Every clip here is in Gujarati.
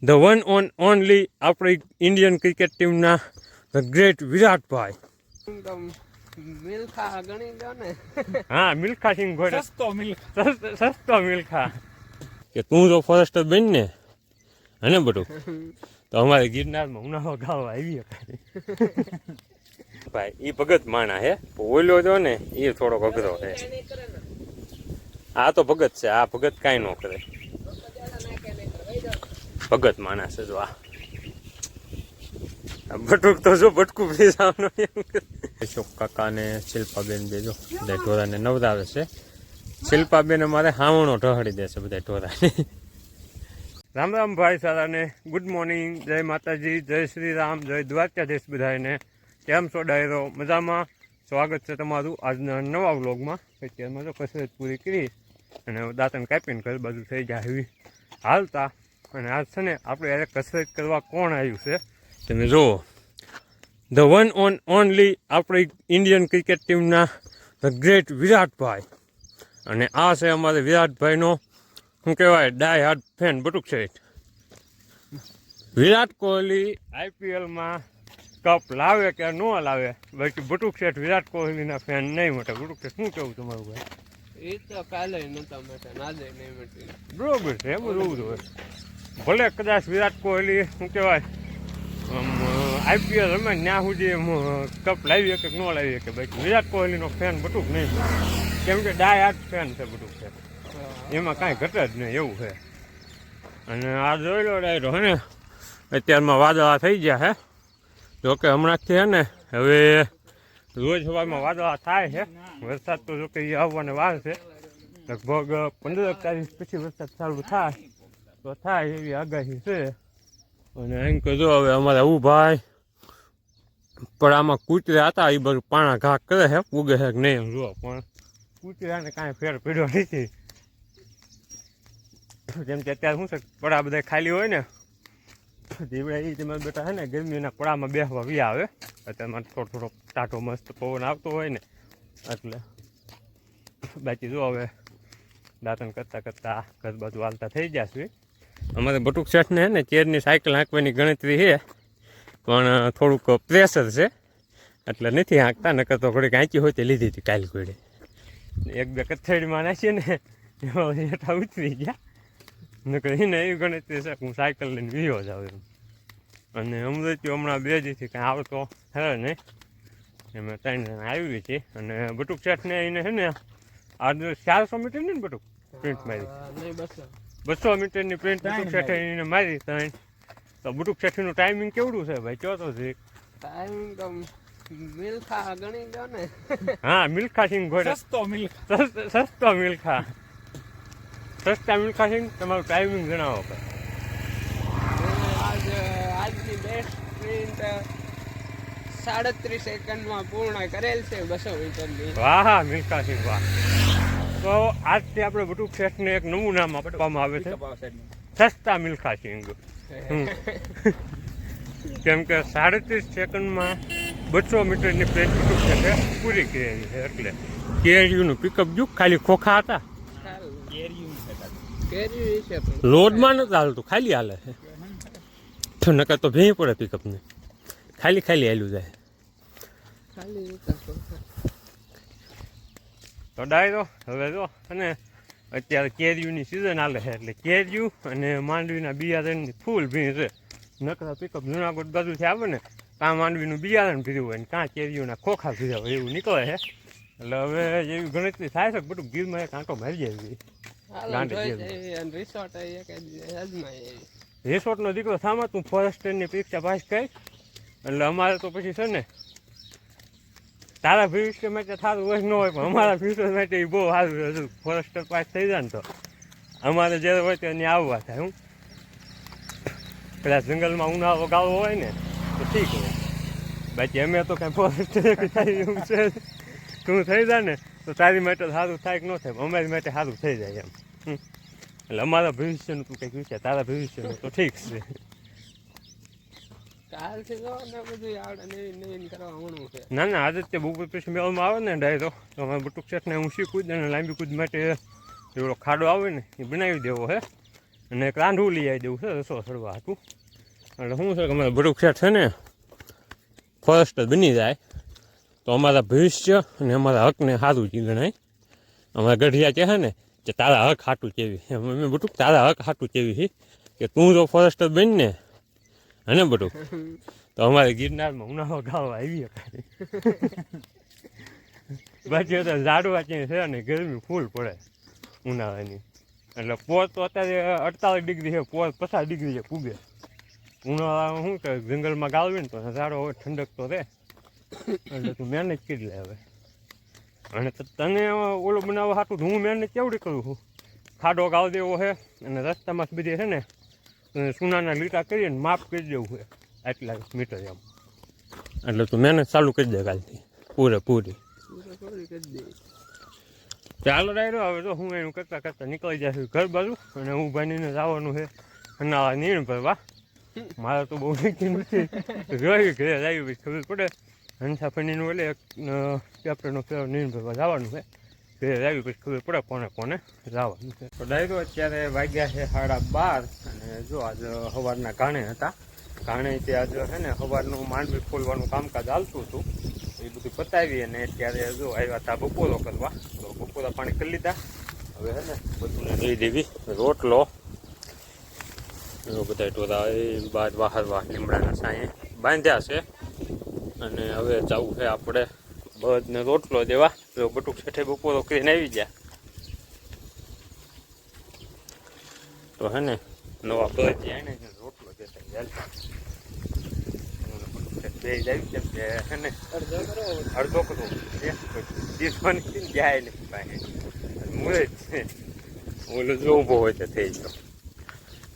ધ વન ઓન ઓનલી આપણી ઇન્ડિયન ક્રિકેટ ટીમના ધ ગ્રેટ વિરાટભાઈ. મિલ્ખા ગણી લો ને. હા, મિલ્ખા સિંહ ઘોડે સસ્તો મિલ્ખા. કે તું જો ફોરેસ્ટર બન ને હને બધું તો અમારે ગિરનારમાં ઉનાળો ગાવા આવી ભાઈ. એ ભગત માણા હે, ઓલો જો ને એ થોડોક અઘરો છે. આ તો ભગત છે, આ ભગત કાંઈ ન કરે. ભગત માણસ છે જો આ બટુક તો જો બટકું ફ્રી જવાનું અશોક કાકા ને શિલ્પાબેન બે જો બધા ઢોરાને નવરાવે છે. શિલ્પાબેન અમારે હાવણો ઢહડી દે છે બધા ઢોરાને. રામ રામ ભાઈ સારાને, ગુડ મોર્નિંગ, જય માતાજી, જય શ્રી રામ, જય દ્વારકાધીશ બધાને. કેમ છો ડાયરો? મજામાં? સ્વાગત છે તમારું આજના નવા વ્લોગમાં. અત્યારમાં તો કસરત પૂરી કરી અને દાંતણ કાપીને ઘર બાજુ થઈ જાય એવી હાલતા. અને આજ છે ને આપણે યારે કસરત કરવા કોણ આવ્યું છે તમે જુઓ. ધ વન ઓન ઓનલી આપણી ઇન્ડિયન ક્રિકેટ ટીમના ધ ગ્રેટ વિરાટભાઈ. અને આ છે અમારે વિરાટભાઈનો શું કહેવાય ડાય હાર્ડ ફેન બટુક શેઠ. વિરાટ કોહલી આઈપીએલમાં કપ લાવે કે ન લાવે, બાકી બટુક શેઠ વિરાટ કોહલીના ફેન નહીં મોટા. બટુક શેઠ શું કેવું તમારું ભાઈ? એ તો કાલે નતા માટે નાદે નહીં મટી. બરોબર છે, એમ જોવું જોઈએ. ભલે કદાચ વિરાટ કોહલી શું કહેવાય આઈપીએલ રમે ત્યાં સુધી કપ લાવી શકે કે ન લાવી શકે, બાકી વિરાટ કોહલીનો ફેન બટુક નહીં. કેમ કે ડાય હાર્ડ ફેન છે બટુક છે, એમાં કાંઈ ઘટે જ નહીં એવું છે. અને આ જોઈ લો ડાયરો હે ને અત્યારમાં વાદળા થઈ ગયા હે. જોકે હમણાંથી હે ને હવે રોજ સવારમાં વાદળા થાય છે. વરસાદ તો જોકે એ આવવાને વાર છે. લગભગ 15 તારીખ પછી વરસાદ ચાલુ થાય તો થાય એવી આગાહી છે. અને એમ કે જો હવે અમારા ભાઈ પણ આમાં કૂતરા હતા એ બધું પાણા ઘા કરે છે, ઉગે છે કે નહીં જુઓ. પણ કૂતરાને કાંઈ ફેર પડ્યો નથી. જેમ કે અત્યારે શું છે પડા બધા ખાલી હોય ને દીવડા એ તમારે બેટા છે ને ગરમીના પડામાં બેસવા વી આવે. અત્યારમાં થોડો ટાટો મસ્ત પવન આવતો હોય ને એટલે. બાકી જો હવે દાંતણ કરતાં કરતાં ઘર બાજુ હાલતા થઈ જશે. અમારે બટુક શેઠને હે ને ચેરની સાયકલ હાંકવાની ગણતરી છે, પણ થોડુંક પ્રેશર છે એટલે નથી હાંકતા. નકર તો ઘડીક હાંકી હોય તે લીધી હતી કાલ ઘોડે. એક બે કથેડીમાં નાખીએ ને એમાં હેઠા ઉતરી ગયા. નકર એને એવી ગણતરી છે કે હું સાયકલ લઈને વિયો જાઉં એમ. અને અમૃત્યુ હમણાં 2 દિવસથી કાંઈ આવતો છે નહીં. એમાં 3 જણા આવી છે. અને બટુક શેઠને એને છે ને આજે 400 મીટરની ને બટુક પ્રિન્ટ મારી, 200 મીટરની પ્રિન્ટ બટુક શેઠે એને મારી 3. તો બટુક શેઠીનું ટાઈમિંગ કેવડું છે ભાઈ? કયો તો છે ટાઈમિંગ તો મિલ્ખા ગણી લો ને. હા, મિલ્ખા સિંહ ઘોડે સસ્તો મિલ્ખા. સસ્તા મિલ્ખા સિંહ તમારું ટાઈમિંગ જણાવો ભાઈ. આજની બેસ્ટ સ્પ્રિન્ટ 37 સેકન્ડમાં પૂર્ણ કરેલ છે 200 મીટરની. વાહ હા મિલ્ખા સિંહ વાહ. તો આજથી આપણે બટુક શેઠને એક નવું નામ આપવામાં આવે છે, સસ્તા મિલ્ખા સિંહ. કેમ કે 37 સેકન્ડમાં 200 મીટરની પ્લેન બટુક શેઠે પૂરી કરેલી છે. એટલે કેરીયુનું પિકઅપ જો ખાલી ખોખા હતા, લોડમાં નથી હાલતું, ખાલી હાલે છે. તો નકર તો ભેં પડે પિકઅપને, ખાલી હાલ્યું જાય. તો ડાયરો હવે જો અને અત્યારે કેરીયુની સિઝન હાલે છે એટલે કેરીયું અને માંડવીના બિયારણની ફૂલ ભીણ છે. નકરા પિકઅપ જુનાગઢ બાજુથી આવે ને કાં માંડવીનું બિયારણ ભીર્યું હોય ને કાં કેરીયુના ખોખા ભીર્યા હોય એવું નીકળે છે. એટલે હવે એવી ગણતરી થાય છે કે બધું ગીરમાં એક આંટો મારી જાય. રિસોર્ટનો દીકરો થામા તું ફોરેસ્ટરની પરીક્ષા પાસ કરી એટલે અમારે તો પછી છે ને તારા ભવિષ્ય માટે સારું હોય ન હોય પણ અમારા ભવિષ્ય માટે એ બહુ સારું હતું. ફોરેસ્ટર પાસ થઈ જાય ને તો અમારે જ્યારે હોય ત્યાં આવવા થાય. હું કદાચ જંગલમાં ઉનાળો ગાળો હોય ને તો ઠીક હોય, બાકી અમે તો કાંઈ ફોરેસ્ટર થાય એવું છે તું થઈ જાય ને તો તારી માટે સારું થાય કે ન થાય, અમારી માટે સારું થઈ જાય એમ. એટલે અમારા ભવિષ્યનું તું કંઈક વિચાર, તારા ભવિષ્યનું તો ઠીક છે. ના ના આદિત્ય બપોર પછી મેળવામાં આવે ને ડાયરો તો અમારે બટુક શેઠને ઊંચી કૂદ અને લાંબી કૂદ માટે એવડો ખાડો આવે ને એ બનાવી દેવો હે. અને એક રાંધવું લઈ આવી દેવું છે રસો સડવા હતું. એટલે શું છે કે અમારા બટુક શેઠ છે ને ફર્સ્ટ જ બની જાય તો અમારા ભવિષ્ય અને અમારા હકને સારું જ ગણાય. અમારા ગઢિયા કહે ને કે તારા હક હાટું કેવી, અમે બટુક તારા હક હાટું કેવી છે કે તું જો ફર્સ્ટ જ બની ને હે બટુક તો અમારે ગિરનારમાં ઉનાળો ગાળવા આવી બાકી તો ઝાડવા ક્યાંય છે ને ગરમી ફૂલ પડે ઉનાળાની. એટલે પોર તો અત્યારે 48 ડિગ્રી છે, પોર 50 ડિગ્રી છે પૂગે. ઉનાળામાં શું કે જંગલમાં ગાળવી ને તો ઝાડો હવે ઠંડક તો રહે. એટલે તું મહેનત કરી લે હવે. અને તને ઓલો બનાવવા હાટું હું મહેનત કેવડી કરું છું. ખાડો ગાળ દેવો છે અને રસ્તામાં બધી છે ને સોનાના લીટા કરીને માપ કરી દેવું છે આટલા મીટર એમ. એટલે તું મહેનત ચાલુ કરી દે કાલથી પૂરેપૂરી. ચાલો ડાયરો હવે તો હું એનું કરતાં કરતાં નીકળી જઈશ ઘર બાજુ. અને હું બનીને જવાનું છે અનાળા નીણ ભરવા. મારે તો બહુ નક્કી નથી રહ્યું ઘરે આવી પછી ખબર પડે. હંસા ફણીનું એટલે એક ચેપ્ટરનો ફેર નીણ ભરવા જવાનું છે. ઘરે આવી પછી ખબર પડે કોને કોને જવાનું છે. તો ડાયરો અત્યારે વાગ્યા છે 12:30 અને જો આજે સવારના ઘાણે હતા. ઘાણે ત્યાં આજે છે ને સવારનું માંડવી ખોલવાનું કામકાજ ચાલતું હતું. એ બધું પતાવી અને અત્યારે જો આવ્યા હતા બપોરો કરવા. તો બપોરા પાણી કરી લીધા. હવે છે ને બધુંને દઈ દેવી રોટલો. બધા ટોરા એ બાદ વાહરવા લીમડાના સાંયે બાંધ્યા છે. અને હવે જવું છે આપણે બળદને રોટલો દેવા. જો બટુક શેઠે બપોરો કરીને આવી ગયા તો હે ને નવા બળદ જાય ને રોટલો દેતા જાય. બે જાય કેમ કે હે ને અડધો કરું દીસવાની જાય ને મૂળે જ છે. ઓલો જો ઊભો હોય તો થઈ ગયો.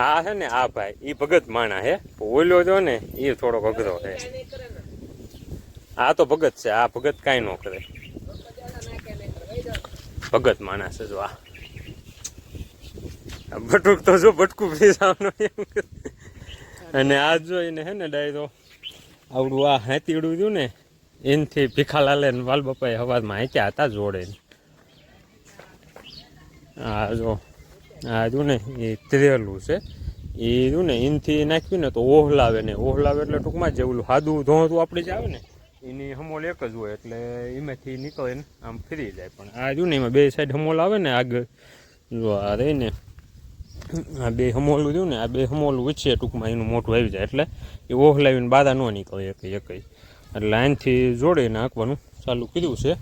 આ છે ને આ ભાઈ એ ભગત માણા હે. ઓલો જો ને એ થોડોક અઘરો છે. આ તો ભગત છે. આ ભગત કાંઈ ન કરે. ભગત માણસ છે જો આ બટુક તો જો બટકું પીસાવાનું એમ. અને આ જોઈને હે ને ડાયરો આવડું આ હાથીડું રહ્યું ને એનાથી ભીખાલાલે ને વાલ બાપાએ હવારમાં હાંચ્યા હતા જોડે. આ જો આ જો ને એ ત્રેલું છે. એ રહ્યું ને એનાથી નાખ્યું ને તો ઓહલાવે ને ઓહલાવે એટલે ટૂંકમાં જે ઓલું સાદું ધોતું આપણે જ આવે ને એની હમોલ એક જ હોય એટલે એમાંથી નીકળે ને આમ ફરી જાય. પણ આ જો ને એમાં બે સાઈડ હમોલ આવે ને આગળ જો આ રહી ને આ બે હમોલું રહ્યું ને આ બે હમોલું વચ્ચે ટૂંકમાં એનું મોટું આવી જાય એટલે એ ઓહલાવીને બાધા ન નીકળે એકઈ એટલે આનથી જોડીને નાખવાનું ચાલુ કર્યું છે.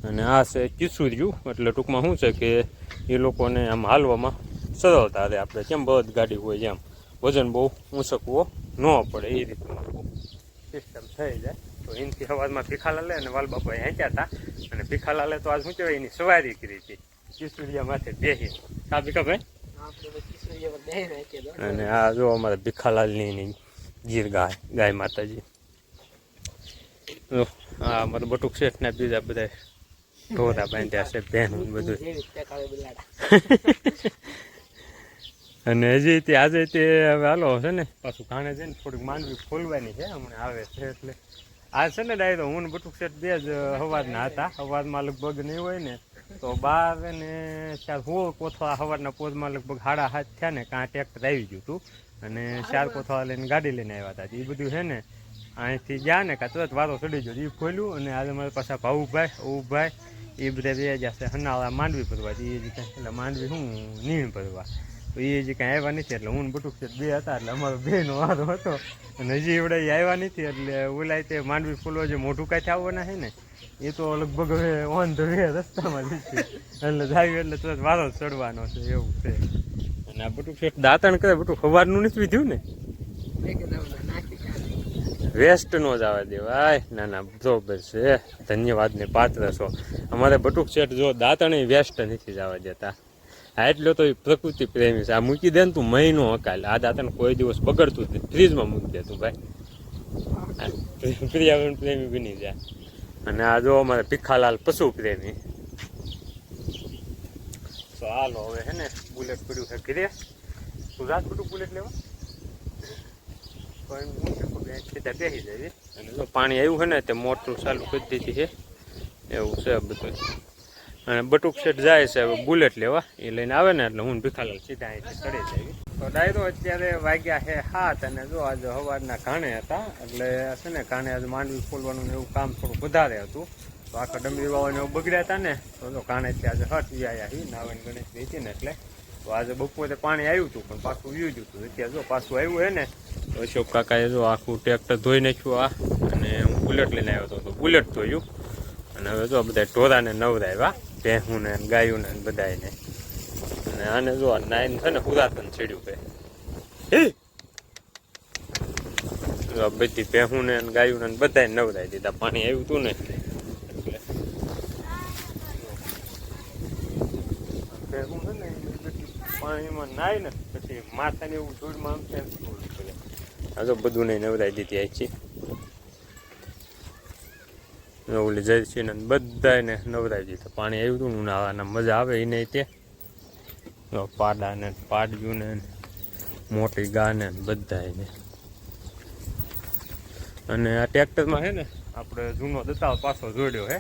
અને આ છે કિશોર્યું એટલે ટૂંકમાં શું છે કે એ લોકોને આમ હાલવામાં સરળતા રહે. આપણે કેમ બળદ ગાડી હોય એમ વજન બહુ ઊંચકવો ન પડે એ રીતનું સિસ્ટમ થઈ જાય. તો એનાથી સવારમાં ભીખાલાલે અને વાલબાપાએ હાંચ્યા હતા. અને ભીખાલાલે તો આજ શું કહેવાય એની સવારી કરી હતી કિશોરિયા માથે બેસી. હા ભીખાભાઈ. અને આ જો અમારે ભીખાલાલની ગીર ગાય માતાજી. હા અમારે બટુક શેઠના બીજા બધા ઢોરા બાંધ્યા છે બહેન બધું. અને હજી તે આજે તે હવે હાલો છે ને પાછું ઘાણે છે ને થોડીક માંડવી ખોલવાની છે હમણાં આવે છે. એટલે આ છે ને ડાયરો હું ને બટુક શેઠ બે જ સવારના હતા. સવારમાં લગભગ નહીં હોય ને તો 12 ને 4 કોથળા સવારના પોરમાં લગભગ 7:30 થયા ને કાં ટ્રેક્ટર આવી ગયું હતું. અને 4 કોથળા લઈને ગાડી લઈને આવ્યા હતા. એ બધું છે ને અહીંથી ગયા ને કાં તરત વારો ચડી ગયો એ ખોલ્યું. અને આજે મારી પાસે ભાઉભાઈ એ બધા બે જશે હનાળા માંડવી ભરવા. એ જ એટલે માંડવી શું નીણ ભરવા. તો એ જે કાંઈ આવ્યા નથી એટલે હું બટુક શેઠ બે હતા એટલે અમારો બેનો વારો હતો. અને હજી એવડે આવ્યા નથી એટલે ઓલાય તે માંડવી ફૂલવા જે મોઢું કાંઈ આવવાના છે ને એ તો લગભગ હવે ઓન ધ વે રસ્તામાં જશે. એટલે જાય એટલે તરત વારો ચડવાનો છે એવું છે. અને આ બટુક શેઠ દાંતણ કરે બટુક સવારનું નથી વિધ્યું ને વેસ્ટ નો જવા દેવાય. ના ના બરોબર છે. ધન્યવાદને પાત્ર છો. અમારે બટુક શેઠ જો દાંતણ વેસ્ટ નથી જવા દેતા. હા એટલો તો પ્રકૃતિ પ્રેમી છે. આ મૂકી દે ને તું મહિનો હકાલ આ દાંતણ કોઈ દિવસ બગડતું જ નહીં. ફ્રીજમાં મૂકી દે તું ભાઈ પર્યાવરણ પ્રેમી બની જાય. અને આ જો અમારે ભીખાલાલ પશુ પ્રેમી. તો હાલો હવે હે ને બુલેટ પડ્યું છે ઘરે. તું રાત બધું બુલેટ લેવા પણ સીધા બેસી જાય. અને જો પાણી આવ્યું છે ને તે મોટર ચાલુ કરી દીધી છે એવું છે બધું. અને બટુક સેટ જાય છે હવે બુલેટ લેવા, એ લઈને આવે ને એટલે હું ભીખાલાલ સીધા અહીંથી ચડી જાય. તો ડાયરો અત્યારે વાગ્યા છે 7 અને જો આજે સવારના ઘાણે હતા એટલે છે ને ઘાણે આજે માંડવી ખોલવાનું એવું કામ થોડું વધારે હતું. તો આખા ડમરી વાવાને એવું બગડ્યા હતા ને તો ઘાણેથી આજે હટ વ્યાયા હી નાવાની ગણેશ હતી ને એટલે. તો આજે બપોરે પાણી આવ્યું હતું પણ પાછું વ્યું જ હતું. અત્યારે જો પાછું આવ્યું છે ને તો અશોક કાકાએ જો આખું ટ્રેક્ટર ધોઈ નાખ્યું આ, અને હું બુલેટ લઈને આવ્યો હતો તો બુલેટ ધોયું. અને હવે જો બધા ઢોરાને નવરાવ્યા, ભેહું ને ગાયું ને બધાને. અને આને જો નાઈન છે ને પુરાતન ચડ્યું કે બધી ભેહું ને ગાયું ને બધાને નવરાવી દીધા, પાણી આવ્યું હતું ને એટલે. ભેહું છે ને પાણીમાં નાય ને પછી માથાને એવું ધૂળમાં આમ તો બધું નહીં નવરાવી દીધી આછી. ઓલી જર્સી ને બધાને નવરાવી દીધા, પાણી આવ્યું હતું ને ઉનાળાના મજા આવે એને તે. પાડા ને પાડ્યું ને મોટી ગા ને બધાને. અને આ ટ્રેક્ટરમાં છે ને આપણે જૂનો દતાળ પાછો જોડ્યો છે.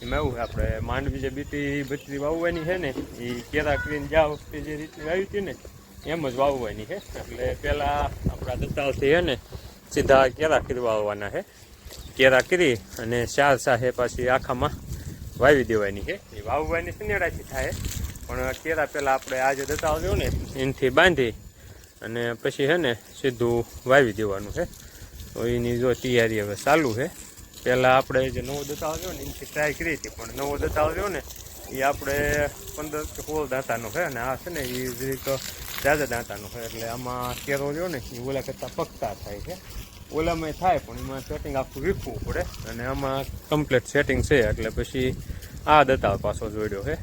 એમાં એવું આપણે માંડવી જે બીટી બત્રી વાવવાની છે ને એ કેરા કરીને જ્યાં વખતે જે રીતે વાવી હતી ને એમ જ વાવવાની છે. એટલે પહેલાં આપણા દતાળથી છે ને સીધા કેરા કરી વાવવાના છે. કેરા કરી અને 4 સાહે પાછી આખામાં વાવી દેવાની છે. એ વાવવાની સનેડાથી થાય પણ કેરા પહેલાં આપણે આ જે દતાળ રહ્યો ને એનાથી બાંધી અને પછી છે ને સીધું વાવી દેવાનું છે. તો એની જો તૈયારી હવે ચાલુ છે. પહેલાં આપણે જે નવો દતાળ રહ્યો ને એનાથી ટ્રાય કરી હતી પણ નવો દતાળ રહ્યો ને એ આપણે 15 કે 16 દાંતાનો છે અને આ છે ને એ રીતે જાજા દાંતાનો છે. એટલે આમાં કેરો રહ્યો ને એ ઓલા કરતાં પગતા થાય છે. ઓલામાં થાય પણ એમાં સેટિંગ આખું વીખવું પડે અને આમાં કમ્પ્લીટ સેટિંગ છે. એટલે પછી આ દતાળ પાછો જોડ્યો છે.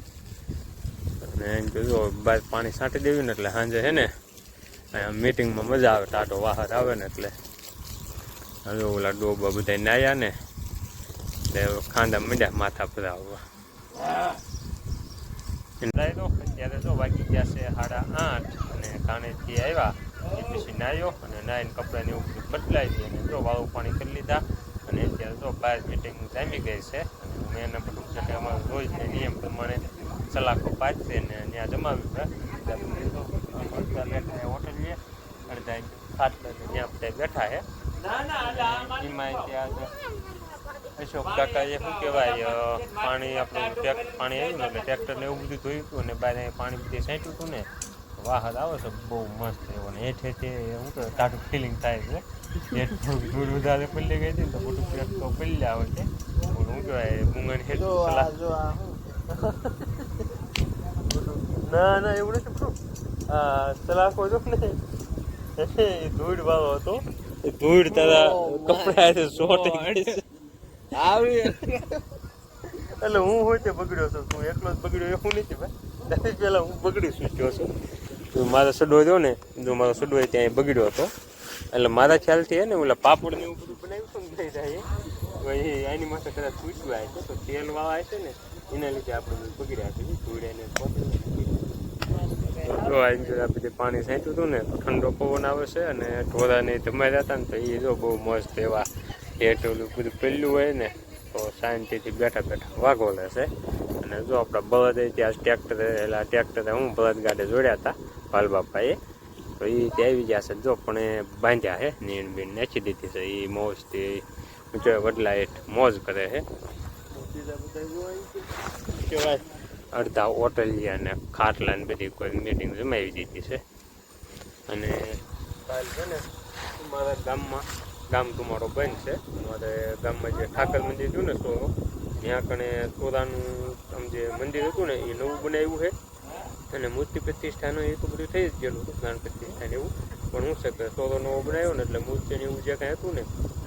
અને એમ કે જો બહાર પાણી છાંટી દેવું ને એટલે સાંજે છે ને અહીંયા મીટિંગમાં મજા આવે, ટાટો વાહર આવે ને એટલે. હવે ઓલા ડોબા બધા નાયા ને એટલે ખાંડા મીડ્યા માથા પર આવવા. અત્યારે જો વાગી ગયા છે 8:30 અને કાણેથી આવ્યા એ પછી નાહ્યો અને નાહીને કપડાને એવું બધું બદલાવી અને જો વાળું પાણી કરી લીધા. અને અત્યારે જો બહાર મિટિંગ જામી ગઈ છે અને મેં એને બધું છે અમારું રોજને નિયમ પ્રમાણે સલાખો પાથરી ને ત્યાં જમાવ્યું છે. બેઠા હોટલીએ અડધા ખાટલા ત્યાં બધા બેઠા છે. એમાં ત્યાં અશોક કાકાએ શું કહેવાય પાણી આપણું પાણી આવ્યું ને એટલે ટ્રેક્ટરને એવું બધું ધોયું હતું અને બહાર પાણી બધું છાંટ્યું હતું ને વાહર આવે છે બહુ મસ્ત એવો ને હેઠે તે શું કહે ટાટું ફિલિંગ થાય છે. હેઠ થોડુંક ધૂળ વધારે પલ્લી ગઈ હતી ને તો બધું ટ્રેક તો પલ્યા આવે છે. શું કહેવાય મૂંગણ હેઠ ના એવું નથી. સલાખો જો ને એ ધૂળ વાળો હતો. ધૂળ તારા કપડા સોટી આવી એટલે હું હોય તે બગડ્યો છું. તું એકલો જ બગડ્યો એવું નથી ભાઈ. ત્યાંથી પહેલાં હું બગડી સૂચ્યો છું. તું મારો સડો રહ્યો ને જો મારો સડો ત્યાં બગડ્યો હતો એટલે મારા ખ્યાલથી ને ઓલા પાપડ ને એવું બધું બનાવ્યું હતું ને જાય તો એ આની માથે કદાચ પૂછવું આવે છે તો તેલ વાળા છે ને એના લીધે આપણે બગડ્યા છે. ધૂળ એને જો આ બધે પાણી છાંટ્યું હતું ને ઠંડો પવન આવે છે અને ઢોરાને જમાડ્યા હતા ને તો એ જો બહુ મસ્ત એવા હેઠ ઓલું બધું પેલું હોય ને તો શાંતિથી બેઠા બેઠા વાગો લેશે. અને જો આપણા બળદ ત્યાં ટ્રેક્ટરે હું બળદ ગાડે જોડ્યા હતા ભાલબાપાએ તો એ ત્યાં આવી ગયા છે. જો પણ એ બાંધ્યા છે નીણ બીણ નાખી દીધી છે. એ મોજથી જો વડલા હેઠ મોજ કરે છે. કહેવાય અડધા ઓટલિયા ને ખાટલા ને બધી કોઈ મીટિંગ જમાવી દીધી છે. અને કાલ છે ને મારા ગામ તમારો બંધ છે. અમારે ગામમાં જે ઠાકર મંદિર હતું ને સોરો ત્યાં કણે સોરાનું આમ જે મંદિર હતું ને એ નવું બનાવ્યું છે. અને મૂર્તિ પ્રતિષ્ઠાનું એ તો બધું થઈ જ ગયેલું હતું પ્રાણ પ્રતિષ્ઠાને એવું પણ હું છે કે સોરો નવો બનાવ્યો ને એટલે મૂર્તિને એવું જે કાંઈ હતું ને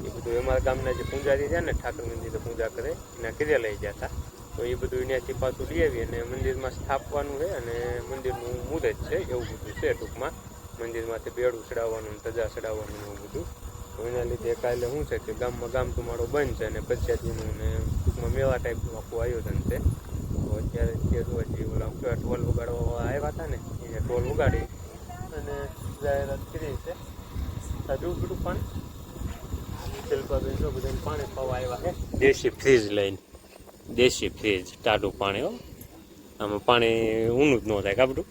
એ બધું અમારા ગામના જે પૂજારી રહ્યા ને ઠાકર મંદિરે પૂજા કરે એના ઘરે લઈ ગયા હતા. તો એ બધું ત્યાંથી પાછું લઈ આવી અને મંદિરમાં સ્થાપવાનું છે અને મંદિરનું મુહૂર્ત છે એવું બધું છે. ટૂંકમાં મંદિરમાંથી બેડું ચડાવવાનું ધજા ચડાવવાનું એવું બધું. તો એના લીધે કાલે શું છે કે ગામ તમારો બંધ છે અને પંચાયતીનું ને ટૂંકમાં મેળા ટાઈપનું આખું આયોજન છે. તો અત્યારે હજી ઓલા ઢોલ વગાડવા આવ્યા હતા ને એને ઢોલ વગાડી અને જાહેરાત કરી છે. સાદું બધું પાણી શિલ્પાબેન જો બધાને પાણી પાવા આવ્યા છે. દેશી ફ્રીજ લઈને દેશી ફ્રીજ ટાઢું પાણી હો આમાં પાણી ઊનું જ ન થાય કાબડું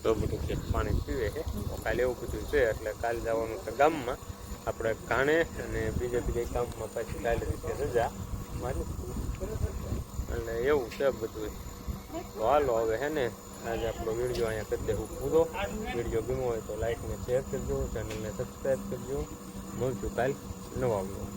તો બધું છે પાણી પીવે છે કાલે એવું બધું છે એટલે કાલે જવાનું છે ગામમાં આપણે ઘાણે અને બીજે કામમાં પછી કાલે રીતે રજા મારી એટલે એવું છે બધું તો હાલો હવે હે ને આજે આપણો વિડીયો અહીંયા કરી દેવું પૂરો વિડીયો ગમ્યો હોય તો લાઈક ને શેર કરજો ચેનલને સબસ્ક્રાઈબ કરજો મળશું કાલ નવા વ્લોગ